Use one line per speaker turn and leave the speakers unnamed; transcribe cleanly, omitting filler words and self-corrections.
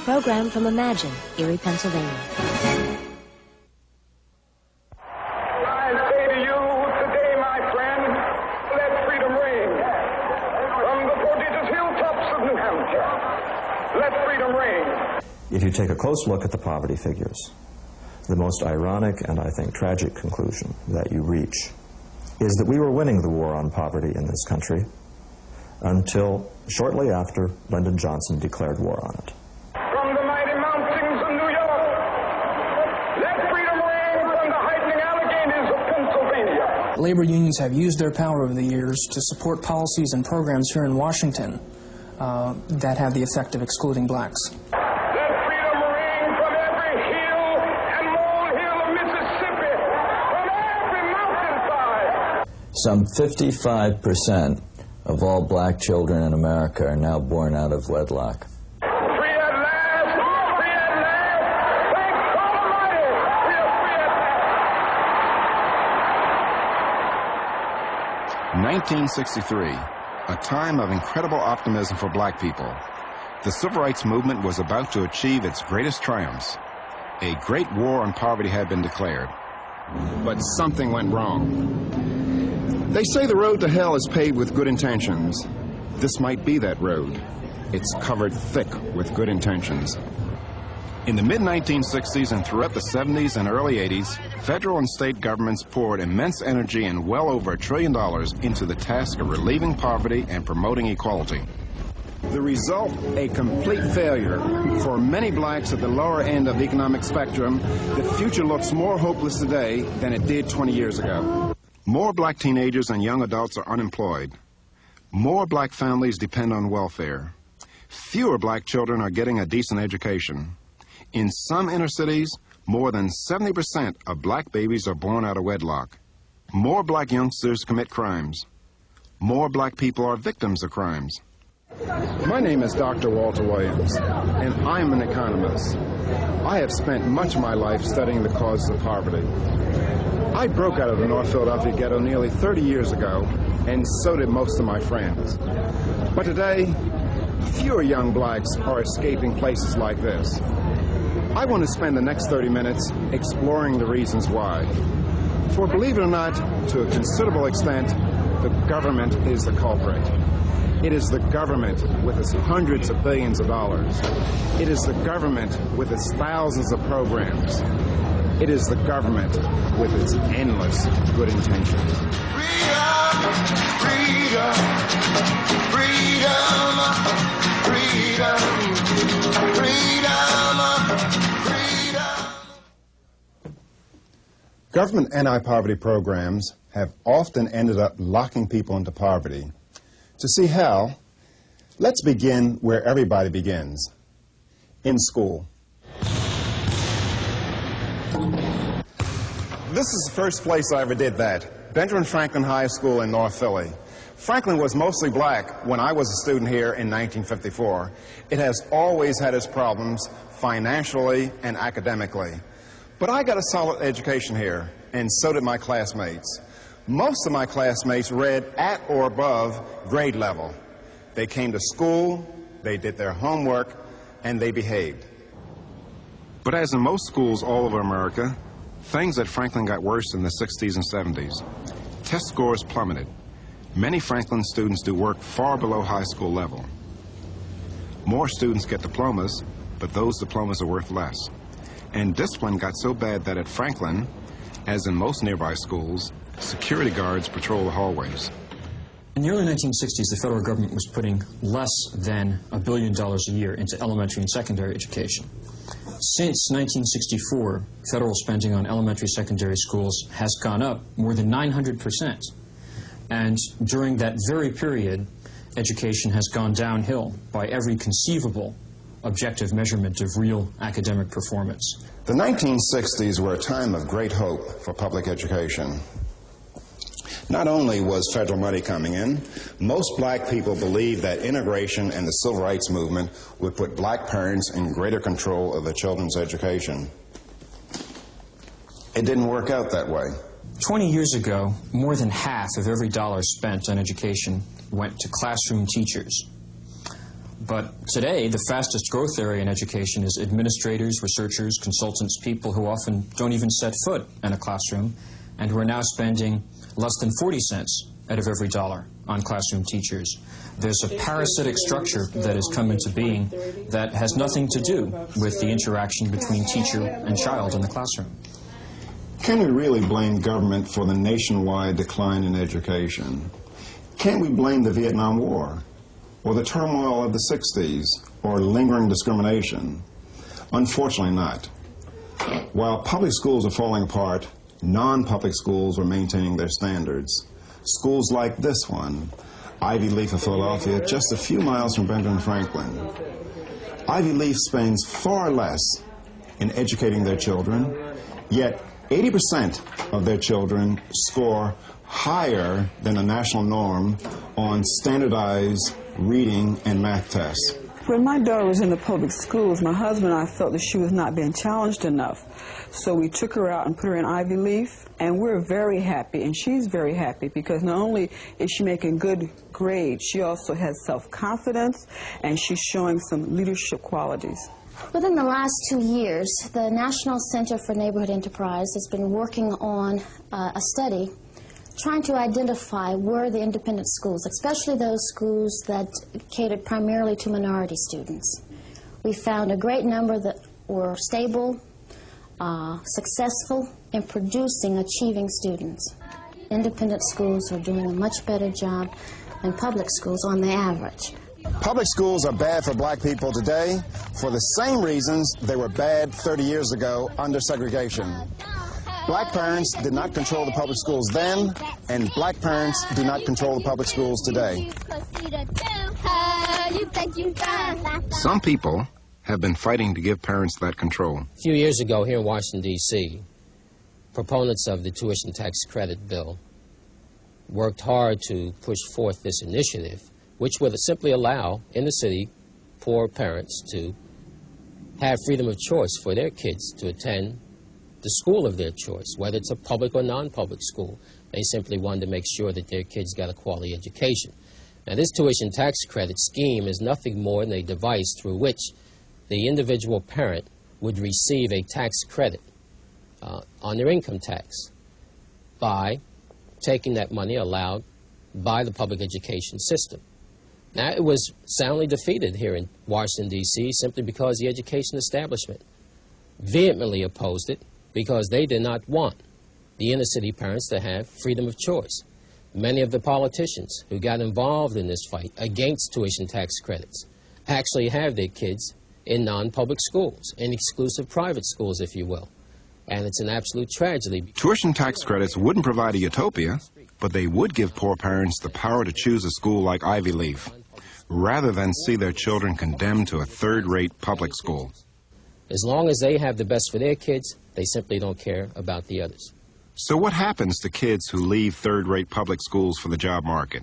program from Imagine, Erie, Pennsylvania.
I say to you today, my friend, let freedom ring. From the prodigious hilltops of New Hampshire, let freedom ring.
If you take a close look at the poverty figures, the most ironic and I think tragic conclusion that you reach is that we were winning the war on poverty in this country until shortly after Lyndon Johnson declared war on it.
From the mighty mountains of New York, let freedom ring from the heightening Alleghenies of Pennsylvania.
Labor unions have used their power over the years to support policies and programs here in Washington that have the effect of excluding blacks.
Let freedom ring from every hill and molehill of Mississippi, from every mountainside.
Some 55% of all black children in America are now born out of wedlock.
Free at last! Free at last! Thank God Almighty! We are free at last!
1963, a time of incredible optimism for black people. The civil rights movement was about to achieve its greatest triumphs. A great war on poverty had been declared. But something went wrong. They say the road to hell is paved with good intentions. This might be that road. It's covered thick with good intentions. In the mid-1960s and throughout the 70s and early 80s, federal and state governments poured immense energy and well over $1 trillion into the task of relieving poverty and promoting equality. The result, a complete failure. For many blacks at the lower end of the economic spectrum, the future looks more hopeless today than it did 20 years ago. More black teenagers and young adults are unemployed. More black families depend on welfare. Fewer black children are getting a decent education. In some inner cities, more than 70% of black babies are born out of wedlock. More black youngsters commit crimes. More black people are victims of crimes. My name is Dr. Walter Williams, and I'm an economist. I have spent much of my life studying the causes of poverty. I broke out of the North Philadelphia ghetto nearly 30 years ago, and so did most of my friends. But today, fewer young blacks are escaping places like this. I want to spend the next 30 minutes exploring the reasons why. For believe it or not, to a considerable extent, the government is the culprit. It is the government with its hundreds of billions of dollars. It is the government with its thousands of programs. It is the government with its endless good intentions.
Freedom, freedom, freedom, freedom, freedom, freedom.
Government anti-poverty programs have often ended up locking people into poverty. To see how, let's begin where everybody begins, in school. This is the first place I ever did that, Benjamin Franklin High School in North Philly. Franklin was mostly black when I was a student here in 1954. It has always had its problems financially and academically. But I got a solid education here, and so did my classmates. Most of my classmates read at or above grade level. They came to school, they did their homework, and they behaved. But as in most schools all over America, things at Franklin got worse in the 60s and 70s. Test scores plummeted. Many Franklin students do work far below high school level. More students get diplomas, but those diplomas are worth less. And discipline got so bad that at Franklin, as in most nearby schools, security guards patrol the hallways.
In the early 1960s, the federal government was putting less than $1 billion a year into elementary and secondary education. Since 1964, federal spending on elementary secondary schools has gone up more than 900%. And during that very period, education has gone downhill by every conceivable objective measurement of real academic performance.
The 1960s were a time of great hope for public education. Not only was federal money coming in, most black people believed that integration and the civil rights movement would put black parents in greater control of their children's education. It didn't work out that way.
20 years ago, more than half of every dollar spent on education went to classroom teachers. But today, the fastest growth area in education is administrators, researchers, consultants, people who often don't even set foot in a classroom, and who are now spending less than 40 cents out of every dollar on classroom teachers. There's a parasitic structure that has come into being that has nothing to do with the interaction between teacher and child in the classroom.
Can we really blame government for the nationwide decline in education? Can we blame the Vietnam War, or the turmoil of the 60s, or lingering discrimination? Unfortunately not. While public schools are falling apart, non-public schools are maintaining their standards. Schools like this one, Ivy Leaf of Philadelphia, just a few miles from Benjamin Franklin. Ivy Leaf spends far less in educating their children, yet 80% of their children score higher than the national norm on standardized reading and math tests.
When my daughter was in the public schools, my husband and I felt that she was not being challenged enough. So we took her out and put her in Ivy Leaf, and we're very happy, and she's very happy, because not only is she making good grades, she also has self-confidence, and she's showing some leadership qualities.
Within the last 2 years, the National Center for Neighborhood Enterprise has been working on a study trying to identify where the independent schools, especially those schools that catered primarily to minority students. We found a great number that were stable, successful in producing achieving students. Independent schools are doing a much better job than public schools on the average.
Public schools are bad for black people today for the same reasons they were bad 30 years ago under segregation. Black parents did not control the public schools then, and black parents do not control the public schools today. Some people have been fighting to give parents that control.
A few years ago here in Washington, D.C., proponents of the tuition tax credit bill worked hard to push forth this initiative, which would simply allow, in the city, poor parents to have freedom of choice for their kids to attend the school of their choice, whether it's a public or non-public school. They simply wanted to make sure that their kids got a quality education. Now, this tuition tax credit scheme is nothing more than a device through which the individual parent would receive a tax credit on their income tax by taking that money allowed by the public education system. Now, it was soundly defeated here in Washington, D.C., simply because the education establishment vehemently opposed it, because they did not want the inner-city parents to have freedom of choice. Many of the politicians who got involved in this fight against tuition tax credits actually have their kids in non-public schools, in exclusive private schools, if you will. And it's an absolute tragedy.
Tuition tax credits wouldn't provide a utopia, but they would give poor parents the power to choose a school like Ivy Leaf, rather than see their children condemned to a third-rate public school.
As long as they have the best for their kids, they simply don't care about the others.
So what happens to kids who leave third-rate public schools for the job market?